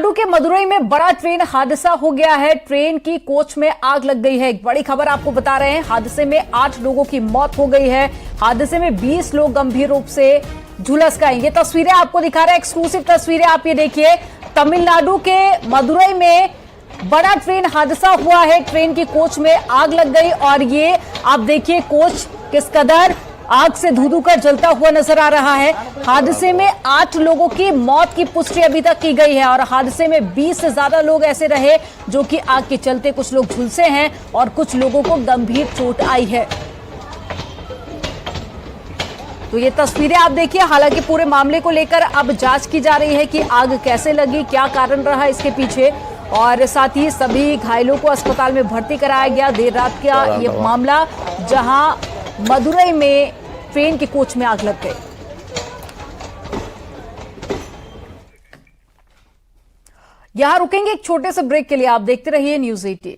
तमिलनाडु के मदुरई में बड़ा ट्रेन हादसा हो गया है। ट्रेन की कोच में आग लग गई है। एक बड़ी खबर आपको बता रहे हैं। हादसे में 8 लोगों की मौत हो गई है। हादसे में 20 लोग गंभीर रूप से झुलस गए। ये तस्वीरें आपको दिखा रहे हैं, एक्सक्लूसिव तस्वीरें। आप ये देखिए, तमिलनाडु के मदुरई में बड़ा ट्रेन हादसा हुआ है। ट्रेन की कोच में आग लग गई और ये आप देखिए कोच किस कदर आग से धू धू कर जलता हुआ नजर आ रहा है। हादसे में 8 लोगों की मौत की पुष्टि अभी तक की गई है और हादसे में 20 से ज्यादा लोग ऐसे रहे जो कि आग के चलते कुछ लोग झुलसे हैं और कुछ लोगों को गंभीर चोट आई है। तो ये तस्वीरें आप देखिए। हालांकि पूरे मामले को लेकर अब जांच की जा रही है कि आग कैसे लगी, क्या कारण रहा इसके पीछे, और साथ ही सभी घायलों को अस्पताल में भर्ती कराया गया। देर रात का ये मामला जहां मदुरई में ट्रेन के कोच में आग लग गई। यहां रुकेंगे एक छोटे से ब्रेक के लिए। आप देखते रहिए न्यूज़ 18।